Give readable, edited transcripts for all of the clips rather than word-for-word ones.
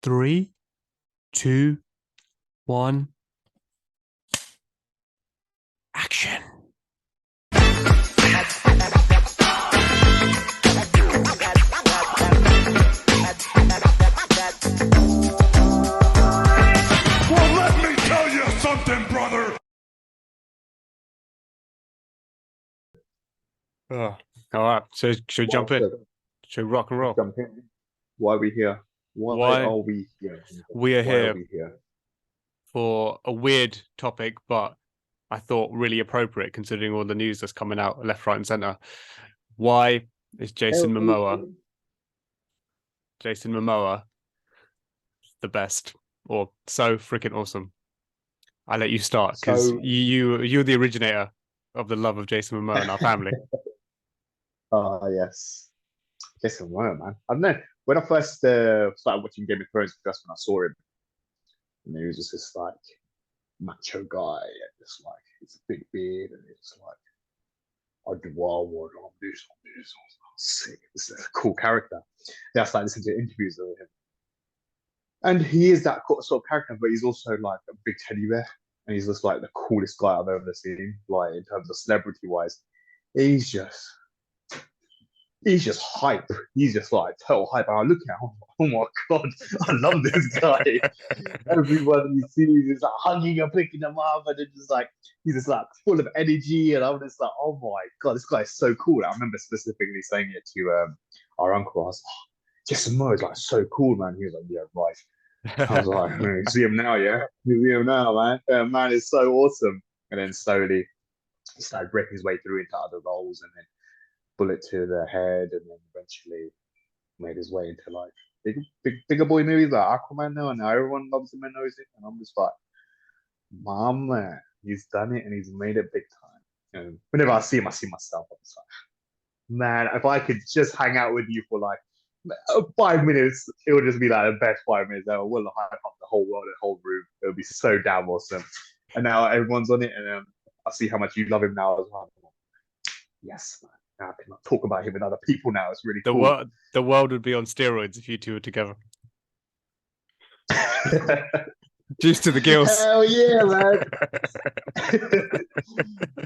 Three, two, one, action. Well, let me tell you something, brother. Oh, all right. So should we jump in? Should we rock and roll? Jump in. Why are we here? Why are we here? we are Why here are we here? for a weird topic, but I thought really appropriate considering all the news that's coming out left, right, and center. Why is Jason Momoa the best or so freaking awesome? I'll let you start because So- you're the originator of the love of Jason Momoa in our family. Yes. Jason Momoa, man. I don't know. When I first started watching Game of Thrones, that's when I saw him. And he was just this like macho guy, and just like it's a big beard, and it's like I do what I want, I'm this. Sick. This is a cool character. Then I started listening to interviews with him. And he is that sort of character, but he's also like a big teddy bear. And he's just like the coolest guy I've ever seen, like in terms of celebrity wise. He's just hype. He's just like total hype. And I look at him, oh my god, I love this guy. Everyone you see is like hugging and picking him up, and it's just like he's just like full of energy. And I'm just like, oh my god, this guy is so cool. I remember specifically saying it to our uncle. I was like, oh, Jason Momoa is like so cool, man. He was like, yeah, right. I was like, man, you see him now, yeah? You see him now, man. Man is so awesome. And then slowly he started breaking his way through into other roles, and then Bullet to the Head, and then eventually made his way into like bigger boy movies like Aquaman now, and everyone loves him and knows it. And I'm just like, man, he's done it and he's made it big time. And whenever I see him, I see myself. I'm just like, man, if I could just hang out with you for like 5 minutes, it would just be like the best 5 minutes ever. We'll hype up the whole world, the whole room. It would be so damn awesome. And now everyone's on it, and I see how much you love him now as well. Yes, man. Now I can talk about him with other people now. It's really cool. The world would be on steroids if you two were together. Juice to the gills. Hell yeah, man.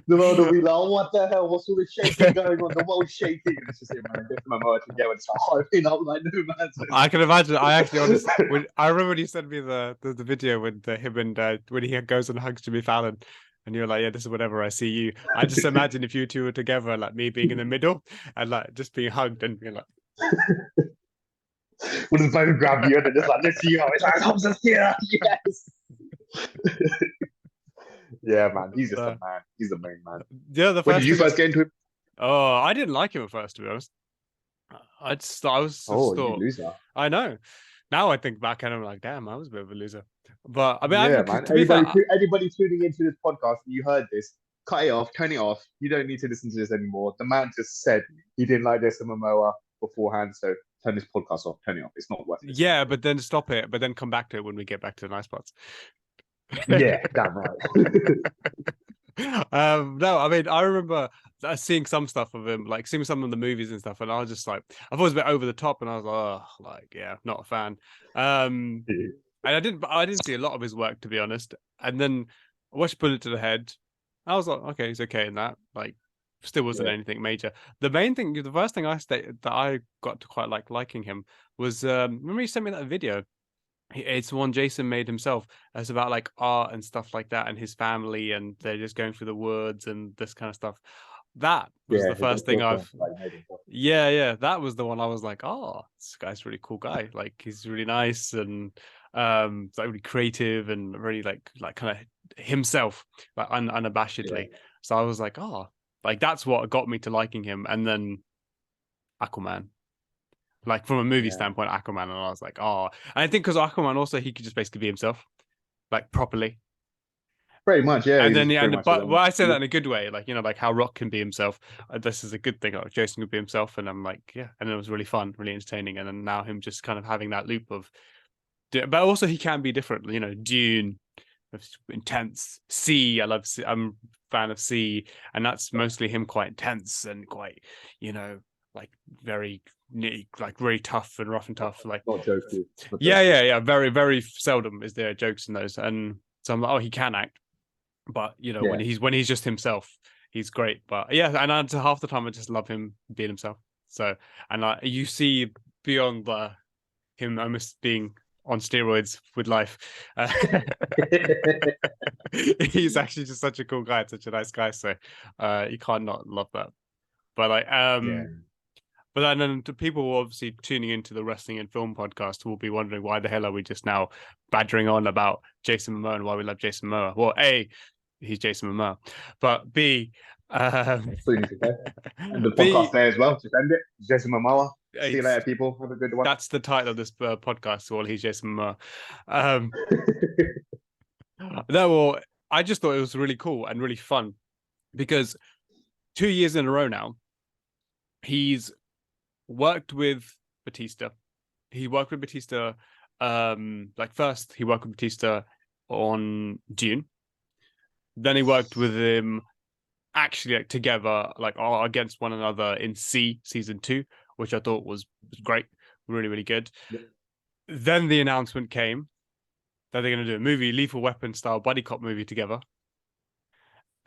The world will be like, oh, what the hell? What's all this shaking going on? The world's shaking. And it's just him, man. Get my motor together and start hyping up like, no, man. I can imagine. I actually honestly, I remember when you sent me the video with him and when he goes and hugs Jimmy Fallon. And you're like, yeah, this is whenever I see you. I just imagine if you two were together, like me being in the middle and like just being hugged and being like, we'll just both grab you and just like, let's see how it's like, Humza's here. Yes. Yeah, man. He's just a man. He's the main man. Yeah, the When first did you thing- first get into him? Oh, I didn't like him at first, to be honest. I was Oh, thought, you loser. I know. Now I think back and I'm like, damn, I was a bit of a loser. But I mean, Yeah, man. man. Anybody tuning into this podcast, you heard this, cut it off, turn it off. You don't need to listen to this anymore. The man just said he didn't like Jason Momoa beforehand, so turn this podcast off, turn it off. It's not worth it. Yeah, but then stop it, but then come back to it when we get back to the nice parts. Yeah, damn right. No, I mean, I remember seeing some stuff of him, like seeing some of the movies and stuff, and I was just like, I've always been over the top, and I was like, oh, like, yeah, not a fan. And I didn't see a lot of his work, to be honest. And then I watched Bullet to the Head. I was like, okay, he's okay in that. Like, still wasn't anything major. The first thing I stated that I got to quite liking him was remember you sent me that video. It's one Jason made himself. It's about like art and stuff like that, and his family, and they're just going through the woods and this kind of stuff. That was the first thing that was the one I was like, oh, this guy's a really cool guy. Like he's really nice and like really creative and really like kind of himself, like unabashedly. Yeah. So I was like, oh, like that's what got me to liking him. And then Aquaman. Like from a movie standpoint, Aquaman, and I was like, oh, and I think because Aquaman also he could just basically be himself, like properly. Pretty much, yeah. And then but I say that in a good way, like like how Rock can be himself. This is a good thing. Like Jason could be himself, and I'm like, yeah. And it was really fun, really entertaining. And then now him just kind of having that loop of, but also he can be different. Dune, intense. Sea, I'm a fan of Sea, and that's mostly him quite intense and quite, like very like really tough and rough and tough. Like, not jokey. yeah. Very, very seldom is there jokes in those. And so I'm like, oh, he can act, but when he's just himself, he's great. But yeah, and half the time I just love him being himself. So, and you see beyond him almost being on steroids with life. He's actually just such a cool guy, such a nice guy. So you can't not love that. But like, but then the people who are obviously tuning into the Wrestling and Film podcast will be wondering why the hell are we just now badgering on about Jason Momoa and why we love Jason Momoa. Well, A, he's Jason Momoa, but B, and the podcast there as well. Just end it. Jason Momoa. See you later, people. Have a good one. That's the title of this podcast. Well, he's Jason Momoa. No, well, I just thought it was really cool and really fun because 2 years in a row now, he's worked with Bautista. He worked with Bautista. Like first, he worked with Bautista on Dune. Then he worked with him actually like together, like against one another in season 2, which I thought was great, really, really good. Yeah. Then the announcement came that they're going to do a movie, Lethal Weapon style buddy cop movie together.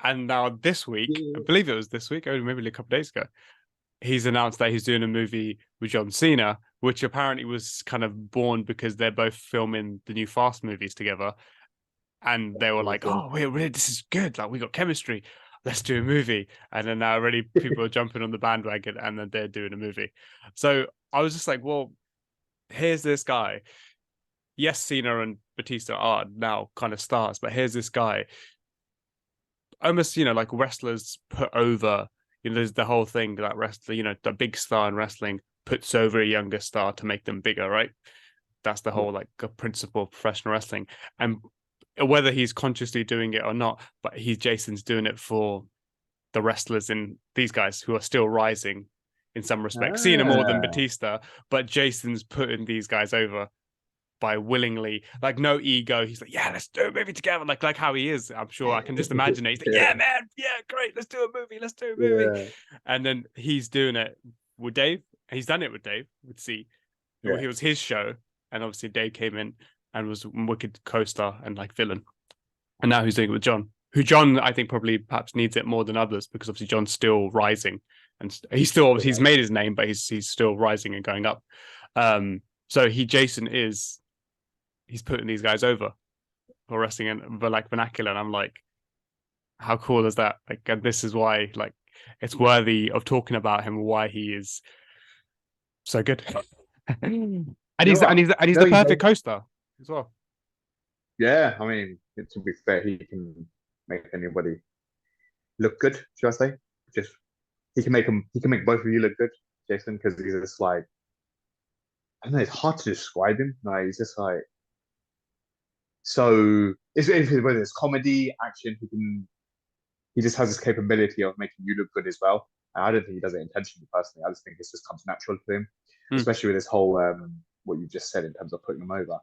And now this week, I believe it was this week, or maybe a couple of days ago, he's announced that he's doing a movie with John Cena, which apparently was kind of born because they're both filming the new Fast movies together. And they were like, oh, wait, this is good. Like, we got chemistry. Let's do a movie. And then now already people are jumping on the bandwagon and then they're doing a movie. So I was just like, well, here's this guy. Yes, Cena and Bautista are now kind of stars, but here's this guy. Almost, like wrestlers put over, there's the whole thing that wrestler, the big star in wrestling puts over a younger star to make them bigger, right? That's the whole like principle of professional wrestling. And whether he's consciously doing it or not, but Jason's doing it for the wrestlers in these guys who are still rising in some respects. Cena more than Bautista, but Jason's putting these guys over by willingly, like no ego. He's like, yeah, let's do a movie together, like how he is. I'm sure I can just imagine it. He's like, yeah, man, yeah, great, let's do a movie. Yeah. And then he's doing it with Dave. He's done it with Dave, with C. Yeah. It was his show, and obviously Dave came in and was wicked co-star and like villain. And now he's doing it with John, who John, I think probably perhaps needs it more than others because obviously John's still rising and he's made his name, but he's still rising and going up. So Jason he's putting these guys over for wrestling and like vernacular. And I'm like, how cool is that? Like, and this is why like it's worthy of talking about him, why he is so good. and he's the perfect co-star as well. Yeah, I mean, to be fair, he can make anybody look good, should I say? Just he can make both of you look good, Jason, because he's just like, I don't know, it's hard to describe him. Like he's just like, so whether it's comedy, action, he just has this capability of making you look good as well. And I don't think he does it intentionally personally. I just think it just comes natural to him, especially with this whole what you just said in terms of putting him over.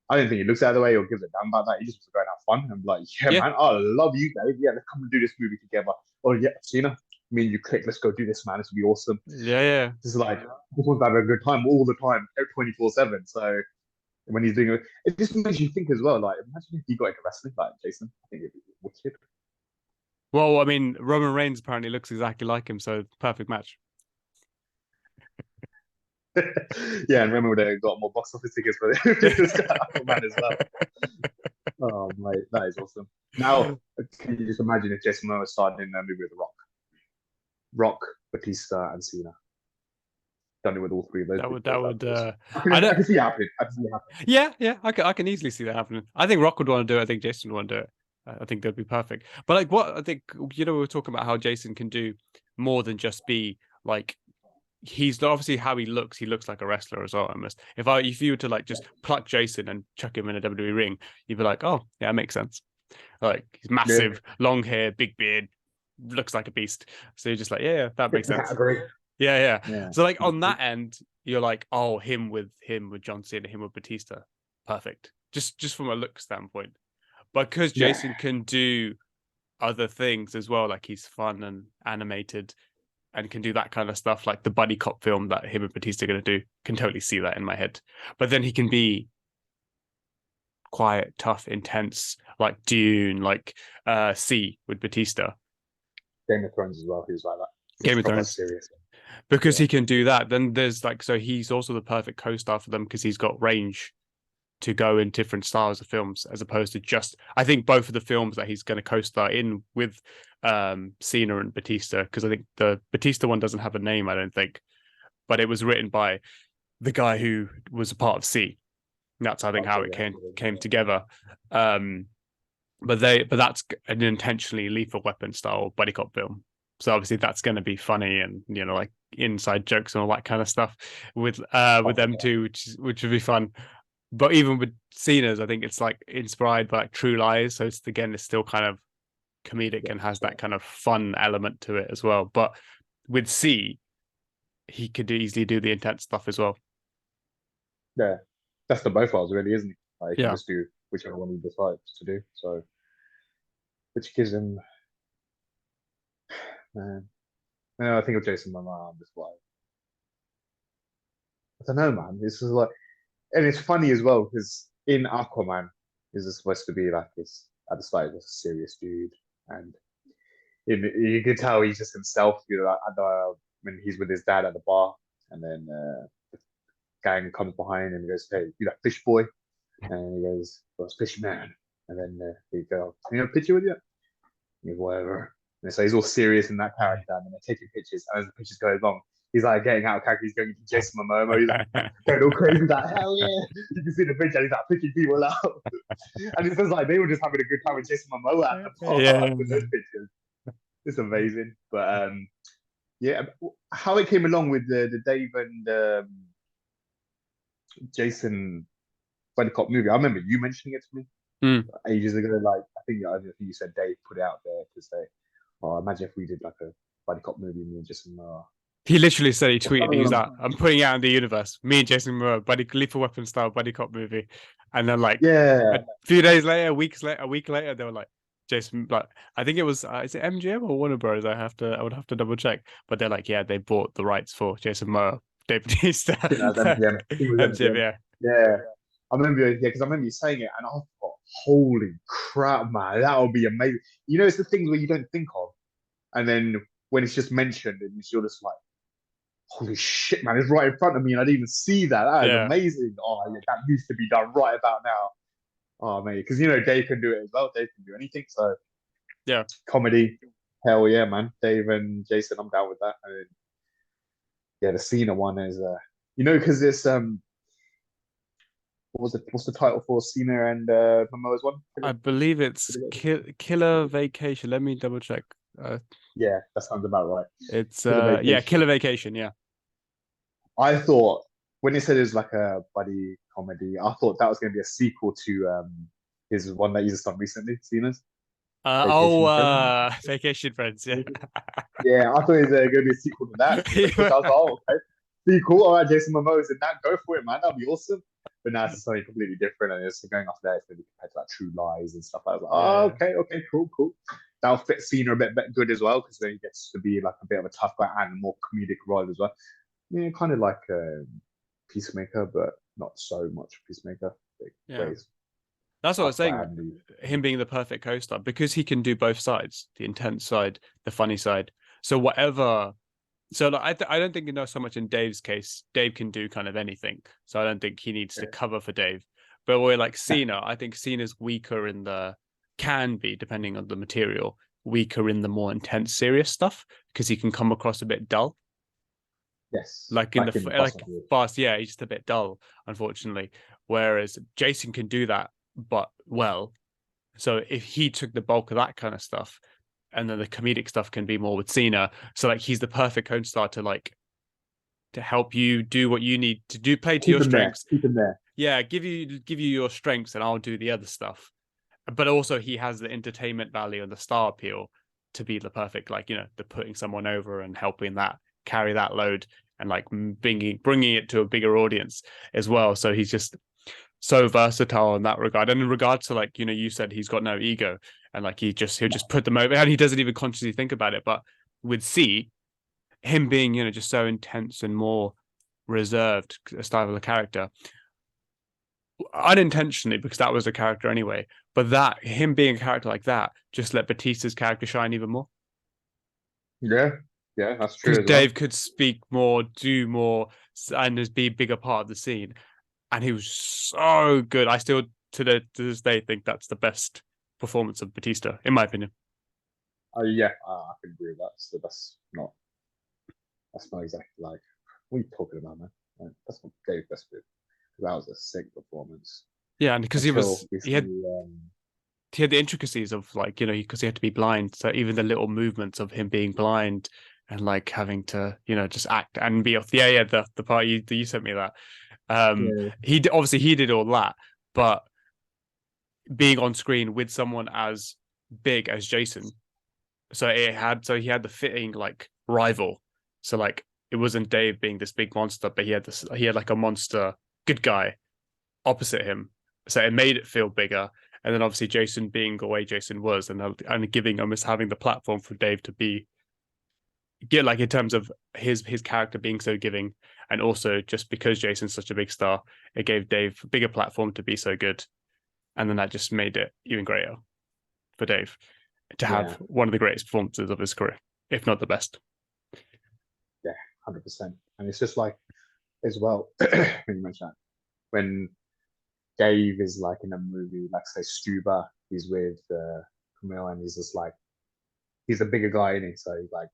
I don't think he looks out of the way or gives a damn about that. He just wants to go and have fun. I'm like, yeah, man, I love you, Dave. Yeah, let's come and do this movie together. Oh, yeah, Cena, me and you click. Let's go do this, man. This will be awesome. Yeah. This is like, just want to have a good time all the time, 24/7. So when he's doing it just makes you think as well. Like, imagine if he got into wrestling like Jason. I think it'd be wicked. Well, I mean, Roman Reigns apparently looks exactly like him, so perfect match. Yeah, and remember they got more box office tickets for this man as well. Oh, mate, that is awesome. Now, can you just imagine if Jason Momoa started in a movie with Rock, Bautista, and Cena? Done it with all three of those. I can see it happening. Yeah, I can easily see that happening. I think Rock would want to do it. I think Jason would want to do it. I think that'd be perfect. But like, what I think, we were talking about how Jason can do more than just be like. He's obviously how he looks like a wrestler as well. Almost. If you were to like just pluck Jason and chuck him in a WWE ring, you'd be like, oh yeah, it makes sense. Like he's massive, long hair, big beard, looks like a beast. So you're just like, yeah, that makes sense. Yeah. So like on that end, you're like, oh, him with John Cena, him with Bautista, perfect. Just from a look standpoint. But because Jason can do other things as well, like he's fun and animated. and can do that kind of stuff, like the buddy cop film that him and Batista are going to do. Can totally see that in my head. But then he can be quiet, tough, intense, like Dune, like C with Batista. Game of Thrones as well. He was like that. Game of Thrones. Serious. Because he can do that. Then there's like, so he's also the perfect co-star for them because he's got range to go in different styles of films, as opposed to just, I think both of the films that he's going to co-star in with Cena and Batista, because I think the Batista one doesn't have a name, I don't think, but it was written by the guy who was a part of C. That's, I think, how it came together. But that's an intentionally Lethal Weapon style buddy cop film. So obviously that's going to be funny and, you know, like inside jokes and all that kind of stuff with them too, which would be fun. But even with Cena's, I think it's like inspired by like True Lies. So it's still kind of comedic and has that kind of fun element to it as well. But with C, he could easily do the intense stuff as well. Yeah, that's the both of us, really, isn't it? Like, he can just do whichever one he decides to do. So, which gives him, man. I think of Jason Momoa. I'm just like, I don't know, man. This is like, and it's funny as well because in Aquaman, he's supposed to be like this at the start, just a serious dude, and you can tell he's just himself. You know, when he's with his dad at the bar, and then the gang comes behind and he goes, "Hey, you that fish boy?" And he goes, "Well, it's fish man." And then they go, "Can you have a picture with you?" He goes, "Whatever." And so he's all serious in that character, and then they're taking pictures. And as the pictures go along, he's like getting out of character. He's going to Jason Momoa. He's like going all crazy. He's like, "Hell yeah!" You can see the picture. He's like picking people out, and it says like they were just having a good time with Jason Momoa at the park with those pictures. It's amazing, but yeah, how it came along with the Dave and Jason buddy cop movie. I remember you mentioning it to me ages ago. Like I think you said Dave put it out there to say, "Oh, imagine if we did like a buddy cop movie, me and Jason Momoa." He literally said, he tweeted, he was like, "I'm putting out in the universe, me and Jason Momoa, Lethal Weapon style buddy cop movie." And then like a few days later, a week later, they were like, Jason, like I think it was is it MGM or Warner Bros? I would have to double check, but they're like, yeah, they bought the rights for Jason Momoa, Dave Bautista. MGM. MGM, yeah. I remember, because I remember you saying it, and I thought, holy crap, man, that would be amazing. You know, it's the things where you don't think of, and then when it's just mentioned, and you're just like, holy shit, man, it's right in front of me, and I didn't even see that. That is amazing. Oh, yeah, that needs to be done right about now. Oh, mate, because you know Dave can do it as well. Dave can do anything. So yeah, comedy, hell yeah, man. Dave and Jason, I'm down with that. I mean, yeah, the Cena one is, you know, because it's what's the title for Cena and Momoa's one? I believe it's Killer Vacation. Let me double check. Yeah, that sounds about right. It's Killer Vacation. Yeah. I thought when he said it was like a buddy comedy, I thought that was going to be a sequel to his one that he's just done recently, Cena's. Vacation Friends. Yeah. Yeah, I thought it was going to be a sequel to that. I was like, oh, okay. Sequel. All right, Jason Momoa's in that. Go for it, man. That'd be awesome. But now it's something completely different, and it's going off there. It's going to be compared to like True Lies and stuff like that. I was like, oh, okay, cool. That'll fit Cena a bit good as well, because then he gets to be like a bit of a tough guy and a more comedic role as well. Yeah, kind of like Peacemaker, but not so much Peacemaker. Ways. That's what I was saying. Him being the perfect co-star, because he can do both sides, the intense side, the funny side. So whatever. So like, I don't think so much in Dave's case. Dave can do kind of anything. So I don't think he needs to cover for Dave. But we're like Cena. I think Cena's weaker in can be, depending on the material, weaker in the more intense, serious stuff, because he can come across a bit dull. Yes. Like in the fast, yeah, he's just a bit dull, unfortunately. Whereas Jason can do that, but well. So if he took the bulk of that kind of stuff, and then the comedic stuff can be more with Cena. So like he's the perfect co-star to help you do what you need to do, play to your strengths. Keep him there. Yeah, give you your strengths, and I'll do the other stuff. But also he has the entertainment value and the star appeal to be the perfect, like, you know, the putting someone over and helping that carry that load and like bringing it to a bigger audience as well. So he's just so versatile in that regard. And in regards to, like, you know, you said he's got no ego, and like he'll just put them over, and he doesn't even consciously think about it. But with C, him being, just so intense and more reserved style of the character, unintentionally, because that was a character anyway. But that him being a character like that just let Batista's character shine even more. Yeah, that's true Because as well. Dave could speak more, do more, and just be a bigger part of the scene. And he was so good. I still, to this day, think that's the best performance of Batista, in my opinion. Yeah, I can agree with that. So that's not exactly like what are you talking about, man? That's not Dave best bit. That was a sick performance. Yeah, and because Until we he see, had the intricacies of like, because he had to be blind, so even the little movements of him being blind and like having to, just act and be off. Yeah, the part you sent me that. yeah, Obviously he did all that, but being on screen with someone as big as Jason, so he had the fitting like rival. So like it wasn't Dave being this big monster, but he had like a monster good guy opposite him. So it made it feel bigger. And then obviously Jason being the way Jason was, and giving almost having the platform for Dave to get like in terms of his character being so giving, and also just because Jason's such a big star, it gave Dave a bigger platform to be so good, and then that just made it even greater for Dave to have yeah, one of the greatest performances of his career, if not the best. yeah, 100%. And it's just like as well when you mention that when Dave is like in a movie, like say Stuber, he's with Camille, and he's just like he's the bigger guy in it, so he's like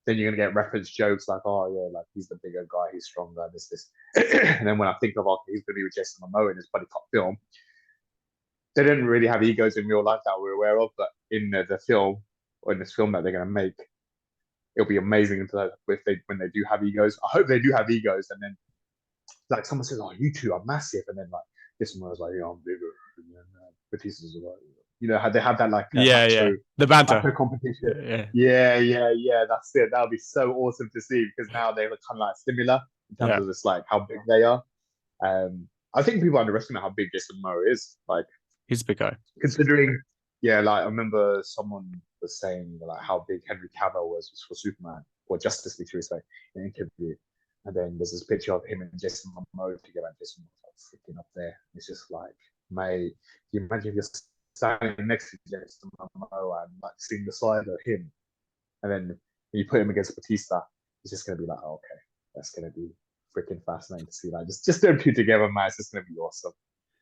then you're gonna get reference jokes like, oh yeah, like he's the bigger guy, he's stronger, this. And then when I think of okay, he's gonna be with Jason Momoa in his buddy cop film, they didn't really have egos in real life that we're aware of, but in the film or in this film that they're gonna make, it'll be amazing if they when they do have egos. I hope they do have egos, and then like someone says, "Oh, you two are massive," and then like this one was like, "Yeah, I'm bigger," and then Batista's like, how they have that like Yeah, the banter. macho competition. Yeah, Yeah, that's it. That would be so awesome to see because now they're kind of like similar in terms yeah, of just like how big they are. I think people underestimate how big Jason Momoa is. Like he's a big guy. considering, yeah, like I remember someone was saying like how big Henry Cavill was for Superman or Justice League, should we say, in an interview. And then there's this picture of him and Jason Momoa together, and Jason Momoa's like freaking up there. It's just like, mate, you imagine if you're standing next to Jason Momoa and like seeing the side of him, and then you put him against Batista, it's just gonna be like, oh, okay, that's gonna be freaking fascinating to see. Like just them two together, man, it's just gonna be awesome.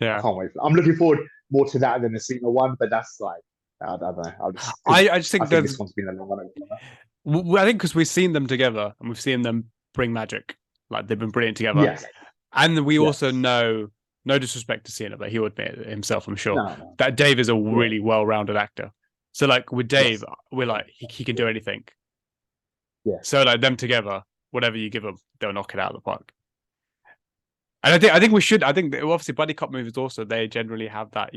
I Yeah, can't wait. I'm looking forward more to that than the Cena one, but that's like I don't know. I just I think think there's this one's been a long one. I think because we've seen them together and we've seen them bring magic, like they've been brilliant together. Yes, And we also yes. know, no disrespect to Cena, but he would admit it himself, I'm sure, No. that Dave is a Yeah. really well-rounded actor. So like with Dave, Yes. we're like he can do anything. Yeah. So like them together, whatever you give them, they'll knock it out of the park. And I think we should. I think obviously buddy cop movies also they generally have that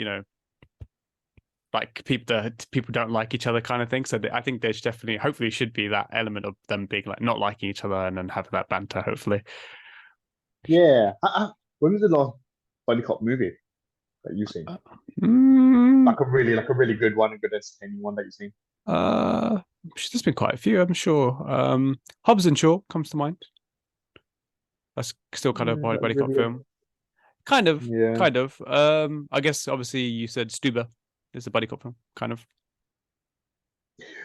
like people don't like each other kind of thing. So I think there's definitely hopefully should be that element of them being like not liking each other and then having that banter. Hopefully, Yeah. When was the last buddy cop movie that you've seen? mm, Like a really good one, a good entertaining one that you've seen. uh, there's been quite a few. I'm sure. Hobbs and Shaw comes to mind. That's still kind of a Yeah, that was buddy cop really good. film. Kind of, Yeah. kind of. I guess obviously you said Stuber is a buddy cop film, kind of.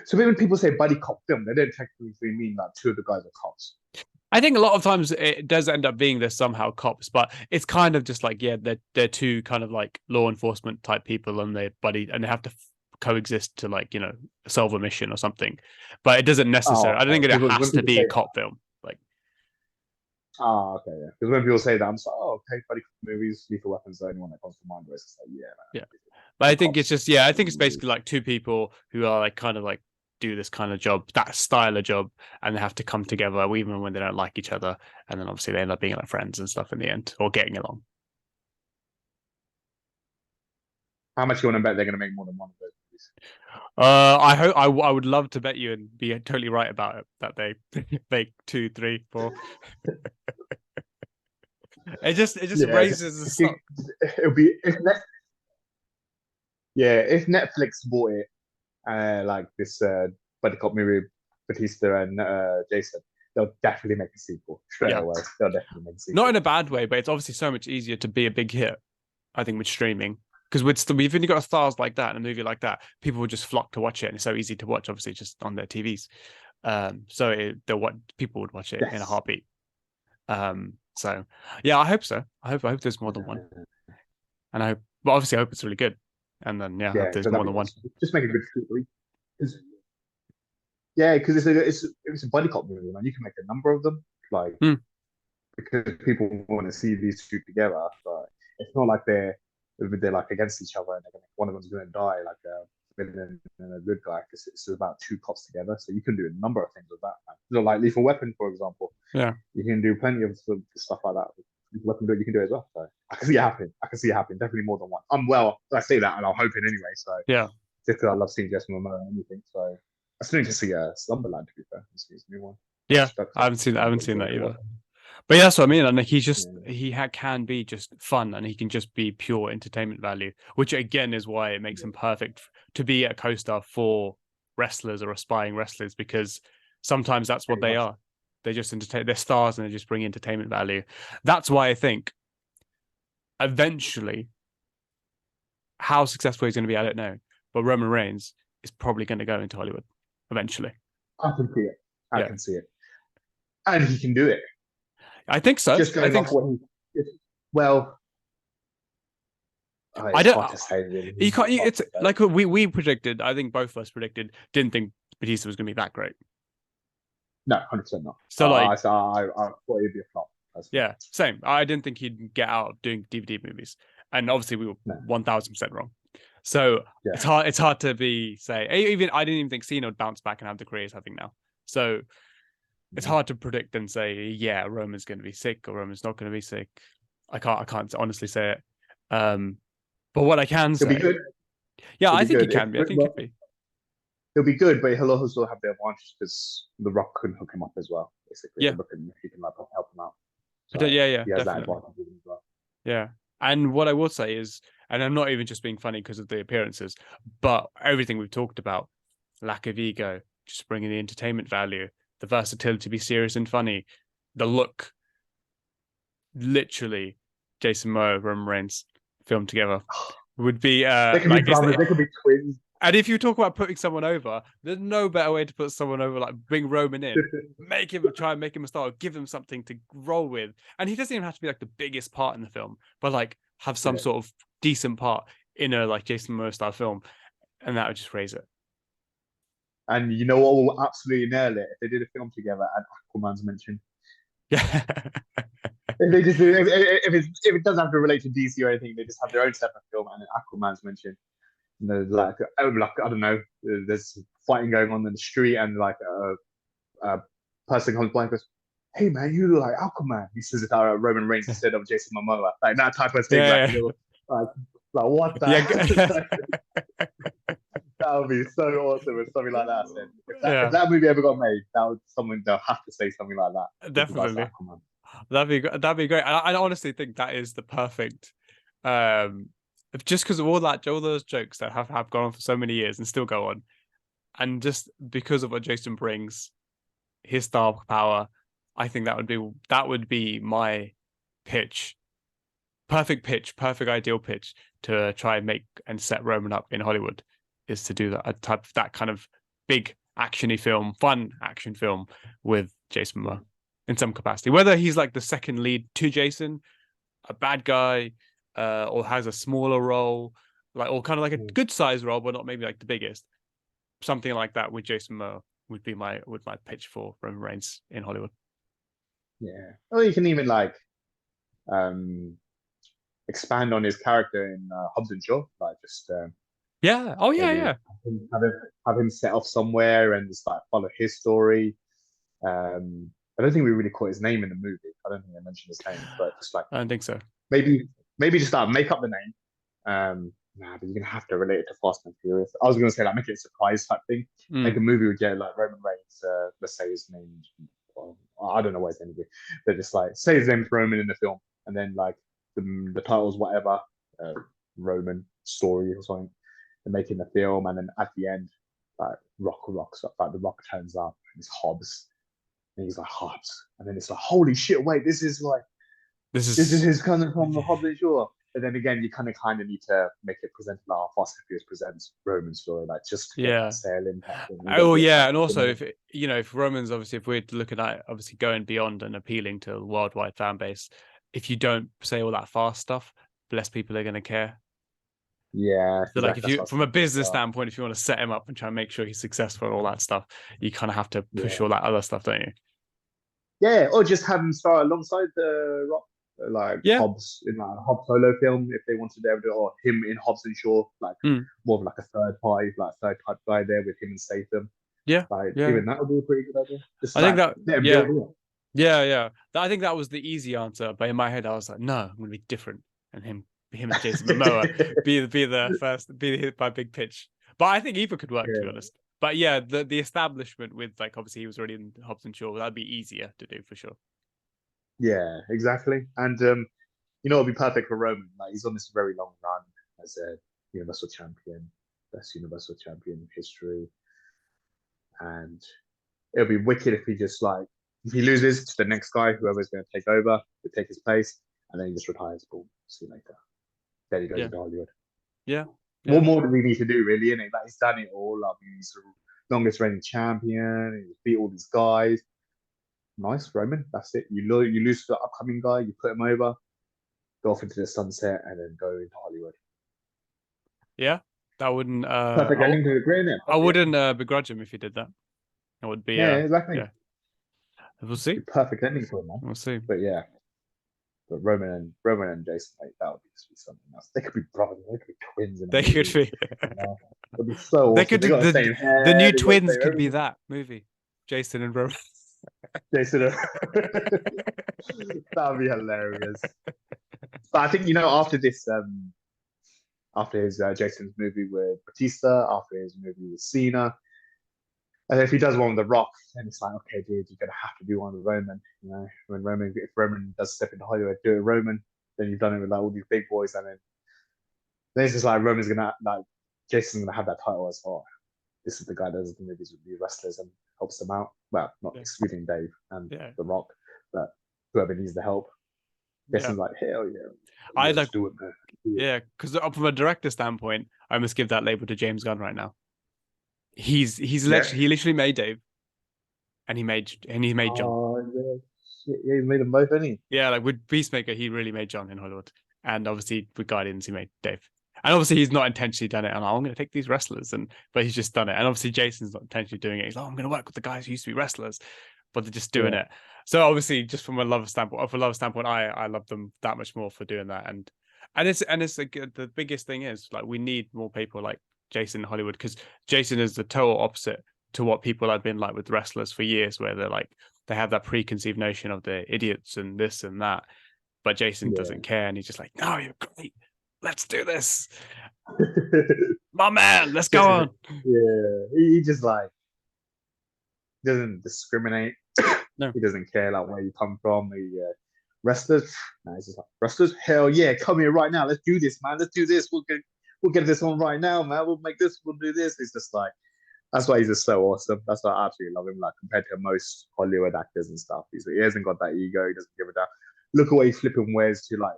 So when people say buddy cop film, they don't technically mean like two of the guys are cops. I think a lot of times it does end up being there's somehow cops, but it's kind of just like they're two kind of like law enforcement type people and they buddy and they have to coexist to like solve a mission or something. But it doesn't necessarily. Oh, I don't think okay. it Because has when to people be a say cop film. Like okay, yeah. Because when people say that, I'm just like, oh, okay, buddy cop movies, Lethal Weapon's the only one that comes to mind. Where it's just like, yeah, yeah, man, but the I think it's cops. just I think it's basically like two people who are like kind of like do this kind of job, that style of job, and they have to come together even when they don't like each other, and then obviously they end up being like friends and stuff in the end or getting along. How much you want to bet they're going to make more than one of those movies? I hope I would love to bet you and be totally right about it that they make 2, 3, 4. It just Yeah, raises the stock. it'll be if Netflix bought it, like this buddy cop movie, Batista and Jason, they'll definitely make a sequel straight away. They'll definitely make a sequel. Not in a bad way, but it's obviously so much easier to be a big hit, I think, with streaming. Because we've only got stars like that in a movie like that, people would just flock to watch it, and it's so easy to watch, obviously, just on their TVs. People would watch it in a heartbeat. So yeah, I hope so. I hope there's more than one, and obviously I hope it's really good. And then I hope there's more than one. Just make a good story. Because it's a buddy cop movie, man. You can make a number of them, like because people want to see these two together. But it's not like they're like against each other and one of them's going to die, like a villain and a good guy. Because it's about two cops together, so you can do a number of things with that. Man. Like Lethal Weapon, for example. Yeah, you can do plenty of stuff like that. Lethal Weapon, you can do it as well. So I can see it happen. Definitely more than one. I say that, and I'm hoping anyway. So yeah. Just because I love seeing Jason Momoa and anything, so I still need to see Slumberland. To be fair, this is a new one. Yeah, I haven't seen that either. But yeah, that's what I mean. And he's just can be just fun, and he can just be pure entertainment value, which again is why it makes him perfect to be a co-star for wrestlers or aspiring wrestlers, because sometimes that's what they are. They just they're stars and they just bring entertainment value. That's why I think eventually, how successful he's going to be, I don't know. But Roman Reigns is probably going to go into Hollywood eventually. I can see it. I can see it. And he can do it. I think so. Just going off what he... Well... I don't... Hard to say, really. You can't... It's like we predicted, I think both of us predicted, didn't think Bautista was going to be that great. No, 100% not. So I thought it'd be a flop. Yeah, same. I didn't think he'd get out of doing DVD movies. And obviously we were 1000% wrong. So it's hard to say. I didn't even think Cena would bounce back and have the career he's having now. So it's hard to predict and say, Roman's going to be sick or Roman's not going to be sick. I can't honestly say it. But what I can say, it'll be good. Yeah, I think it can be. I think it'll be. He'll be good, but he'll also have the advantage because The Rock can hook him up as well. Basically, he can like help him out. So he has that advantage as well. Yeah, and what I will say is, and I'm not even just being funny because of the appearances, but everything we've talked about, lack of ego, just bringing the entertainment value, the versatility to be serious and funny, the look, literally, Jason Momoa, Roman Reigns filmed together would be they could be brothers, they could be twins. And if you talk about putting someone over, there's no better way to put someone over, like bring Roman in, try and make him a star, give him something to roll with. And he doesn't even have to be like the biggest part in the film, but like have some sort of decent part in a like Jason Momoa style film, and that would just raise it. And you know what will absolutely nail it? If they did a film together and Aquaman's mentioned. Yeah. If they just do, if it doesn't have to relate to DC or anything, they just have their own separate film and then Aquaman's mentioned. And there's like I don't know, there's fighting going on in the street and like a person comes by and goes, "Hey man, you look like Aquaman." He says it out Roman Reigns instead of Jason Momoa, like that type of thing. Like what the? That would be so awesome if something like that said. If that movie ever got made, they'll have to say something like that. Definitely. That'd be great. I honestly think that is the perfect just because of all those jokes that have gone on for so many years and still go on. And just because of what Jason brings, his star power, I think that would be my pitch. Perfect ideal pitch to try and make and set Roman up in Hollywood is to do that kind of big actiony film, fun action film with Jason Momoa in some capacity. Whether he's like the second lead to Jason, a bad guy, or has a smaller role, like or kind of like a good size role, but not maybe like the biggest. Something like that with Jason Momoa would be my pitch for Roman Reigns in Hollywood. Yeah. Or you can even like expand on his character in Humza and Imran, like just have him set off somewhere and just like follow his story. I don't think we really caught his name in the movie. I don't think they mentioned his name, but just like I don't think so. Maybe just make up the name. But you're gonna have to relate it to Fast and Furious. I was gonna say like make it a surprise type thing. Make a movie with like Roman Reigns. Let's say his name. Well, I don't know what his name is. They're just like say his name's Roman in the film, and then like the title's whatever, Roman story or something. They're making the film, and then at the end, like Rock stuff like the Rock turns up and it's Hobbs. And he's like, Hobbs. And then it's like, holy shit, wait, this is This his coming from the Hobbs and Shaw. But then again, you kind of need to make it present like Fast and Furious presents Roman's story, like just to get yeah. that sale impact. And you got Oh to do it yeah, back and to also cinema. if if Romans obviously if we're looking at obviously going beyond and appealing to a worldwide fan base, if you don't say all that fast stuff, less people are going to care. Yeah, So like exactly. if That's you what I was from a thinking as business well. standpoint, if you want to set him up and try and make sure he's successful and all that stuff, you kind of have to push Yeah. all that other stuff, don't you? Yeah, or just have him star alongside the Rock, like Yeah. Hobbs in like a Hobbs solo film if they wanted to do, or him in Hobbs and Shaw, like Mm. more of like a third party, like third type guy there with him and Statham. Yeah. Like Yeah. even that would be a pretty good idea. Just I think like that let him yeah. build it up. Yeah, yeah. I think that was the easy answer, but in my head I was like, no, I'm gonna be different. And him and Jason Momoa be the first be my big pitch. But I think either could work to be Yeah, honest. But yeah, the establishment with like obviously he was already in Hobbs and Shaw, that'd be easier to do for sure. yeah, exactly. And you know, it'll be perfect for Roman. Like he's on this very long run as a Universal Champion, best Universal Champion in history, and it'll be wicked if he just like if he loses to the next guy, whoever's going to take over, to take his place, and then he just retires. Boom. See you later. Then he goes Yeah. into Hollywood. Yeah. What Yeah. more do we need to do, really? Innit? Like he's done it all. I mean, he's the longest reigning champion. He's beat all these guys. Nice, Roman. That's it. You lose to the upcoming guy. You put him over. Go off into the sunset, and then go into Hollywood. Yeah. That wouldn't Perfect ending to the great, innit? I Perfect ending. wouldn't begrudge him if he did that. It would be Yeah, exactly. yeah. We'll see. Perfect ending for him, man. We'll see. But yeah, but Roman and Jason, like that would just be something else. They could be brothers. They could be twins in a They movie. could be. It'd be so They awesome. could They got the same hair. the new they got the twins same could be everything. that movie. Jason and Roman. Jason, that would be hilarious. But I think after this, after his Jason's movie with Bautista, after his movie with Cena, and if he does one with The Rock, then it's like, okay, dude, you're gonna have to do one with Roman. If Roman does step into Hollywood, do it with Roman. Then you've done it with like all these big boys, and then it's just like Roman's gonna like Jason's gonna have that title as well. This is the guy that does the movies with the wrestlers and helps them out. Well, not Yeah. excluding Dave and Yeah. The Rock, but whoever needs the help. Jason's like, hell yeah. I Let's like do it, man. yeah, because from a director standpoint, I must give that label to James Gunn right now. He's literally he literally made Dave, and he made John. Oh, yeah. Shit, yeah, he's made them both, hasn't he? Yeah, like with Peacemaker, he really made John in Hollywood, and obviously with Guardians, he made Dave. And obviously, he's not intentionally done it. And I'm going to take these wrestlers, but he's just done it. And obviously, Jason's not intentionally doing it. He's like, I'm going to work with the guys who used to be wrestlers, but they're just doing it. So obviously, just from a love standpoint, I love them that much more for doing that. And it's like, the biggest thing is like we need more people like Jason in Hollywood, because Jason is the total opposite to what people have been like with wrestlers for years, where they're like they have that preconceived notion of the idiots and this and that. But Jason doesn't care, and he's just like, no, you're great. Let's do this. My man, let's go on. Yeah, he just like doesn't discriminate. No. He doesn't care like where you come from. Wrestlers, no, he's just like wrestlers. Hell yeah, come here right now. Let's do this, man. Let's do this. We'll get this on right now, man. We'll make this. We'll do this. It's just like that's why he's just so awesome. That's why I absolutely love him. Like compared to most Hollywood actors and stuff, he hasn't got that ego. He doesn't give a damn. Look at what he flipping wears to like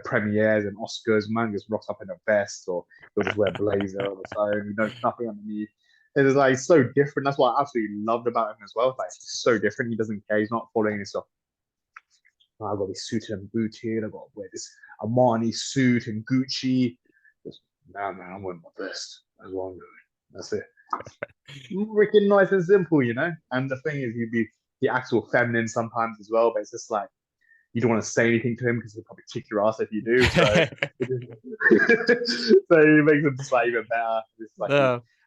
premieres and Oscars. Man just rocks up in a vest, or he'll just wear a blazer on his own. He knows nothing underneath. It's like so different. That's what I absolutely loved about him as well. Like he's so different. He doesn't care. He's not following himself. Oh, I've got to be suited and booted. I've got to wear this Armani suit and Gucci. Just, nah, man, I'm wearing my best. That's what I'm doing. That's it. Freaking nice and simple, And the thing is, he acts all feminine sometimes as well, but it's just like you don't want to say anything to him because he'll probably kick your ass if you do. So, so he makes him just like even better.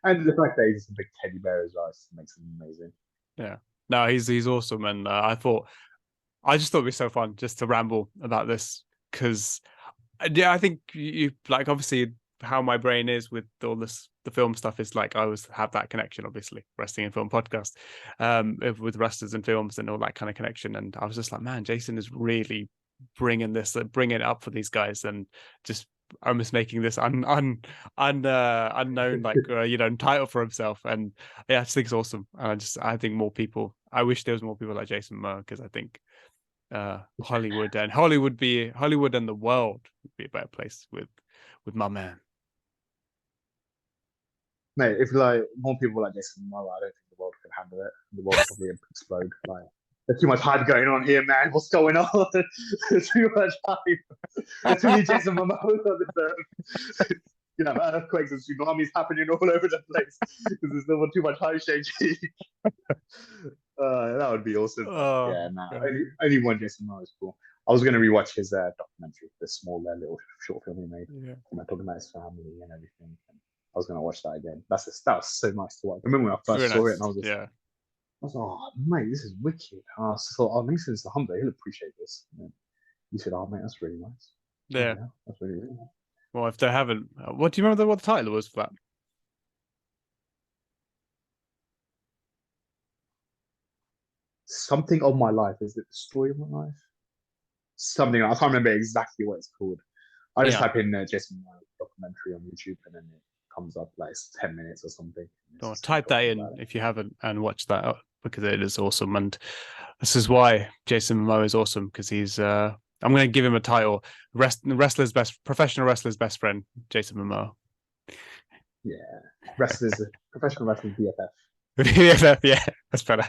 And the fact that he's just a big teddy bear as well makes him amazing. Yeah, no, he's awesome, and I just thought it'd be so fun just to ramble about this, because yeah, I think you like obviously how my brain is with all this the film stuff is like I always have that connection, obviously wrestling and film podcast with wrestlers and films and all that kind of connection. And I was just like, man, Jason is really bringing it up for these guys, and just almost making this unknown like title for himself. And yeah, I just think it's awesome. And I think more people I wish there was more people like Jason Momoa, because I think Hollywood and the world would be a better place with my man. Mate, if like more people like Jason Momoa, I don't think the world could handle it. The world would probably explode. Like, there's too much hype going on here, man. What's going on? There's too much hype. There's too many Jason Momoa on this earth. You know, earthquakes and tsunamis happening all over the place because there's no too much hype changing. That would be awesome. Oh, yeah, nah. Only one Jason Momoa is cool. I was going to rewatch his documentary, the small little short film he made, talking about his family and everything. And I was going to watch that again. That was so nice to watch. I remember when I first saw it, and I was just, I was like, oh, mate, this is wicked. And I was thought, oh, Mason's the Humber. He'll appreciate this. And he said, oh, mate, that's really nice. Yeah. That's really, really nice. Well, if they haven't, what do you remember what the title was for that? Something of My Life. Is it The Story of My Life? Something. I can't remember exactly what it's called. I just type in Jason Momoa documentary on YouTube, and then it comes up like it's 10 minutes or something. Type that in if you haven't, and watch that out, because it is awesome. And this is why Jason Momoa is awesome, because he's I'm going to give him a title: professional wrestler's best friend, Jason Momoa. Yeah, professional wrestler's BFF. BFF, yeah, that's better.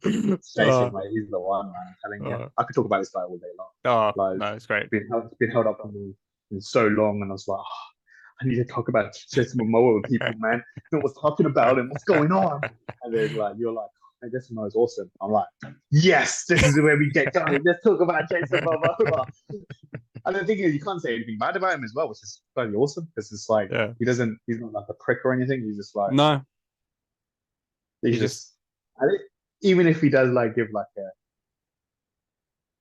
Jason, mate, he's the one, man. I'm telling you, I could talk about this guy all day long. No, it's great. It's been held up on me in so long, and I was like, I need to talk about Jason Momoa with people, man. You know what's talking about and what's going on. And then you're like, hey, Jason Momoa is awesome. I'm like, yes, this is where we get going. Let's talk about Jason Momoa. And the thing is, you can't say anything bad about him as well, which is very awesome, because it's like he's not like a prick or anything. He's just like even if he does like give like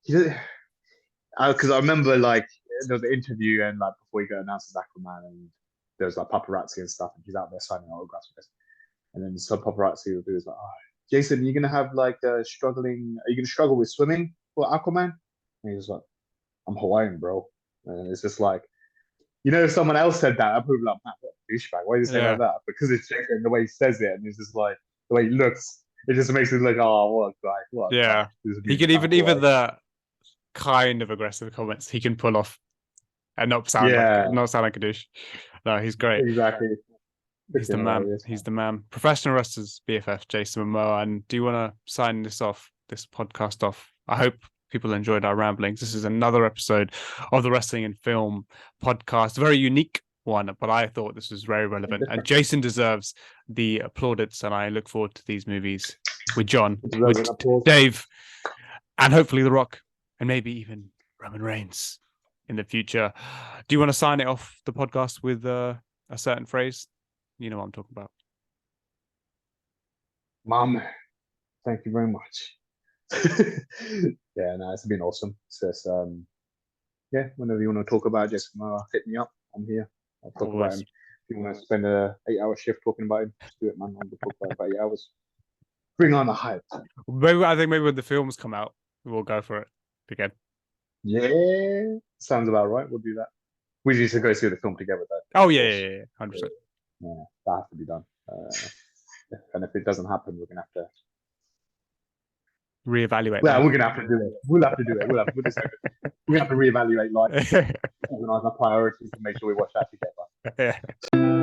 because I remember like there was an interview, and like before he got announced as Aquaman, and there was like paparazzi and stuff, and he's out there signing autographs with us. And then some paparazzi will do is like, oh, Jason, you're gonna have like are you gonna struggle with swimming for Aquaman? And he was like, I'm Hawaiian, bro. And it's just like, if someone else said that, I'd probably be like, man, what a douchebag. Why do you say like that? Because it's Jason, the way he says it, and it's just like the way he looks, it just makes it look, oh, what a guy. What a guy. He can even the kind of aggressive comments he can pull off and not sound like a douche. No, he's great. Exactly. He's the man. He's the man. Professional wrestlers BFF Jason Momoa. And do you want to sign this podcast off? I hope people enjoyed our ramblings. This is another episode of the Wrestling and Film podcast. A very unique one, but I thought this was very relevant. And Jason deserves the plaudits, and I look forward to these movies with John, with Dave, and hopefully The Rock, and maybe even Roman Reigns in the future. Do you want to sign it off, the podcast, with a certain phrase? You know what I'm talking about. Mom, thank you very much. Yeah, no, it's been awesome. So, whenever you want to talk about Jason Momoa, hit me up. I'm here. I'll talk about him. If you want to spend an 8-hour shift talking about him, just do it, man. I'll talk about it for 8 hours. Bring on the hype. I think maybe when the films come out, we'll go for it again. Yeah, sounds about right. We'll do that. We need to go see the film together, though. Oh, yeah, 100%. Yeah, that has to be done. And if it doesn't happen, we're going to have to reevaluate. Well, we're going to have to do it. We'll have to do it. We have to reevaluate life, organise our priorities, and make sure we watch that together. Yeah.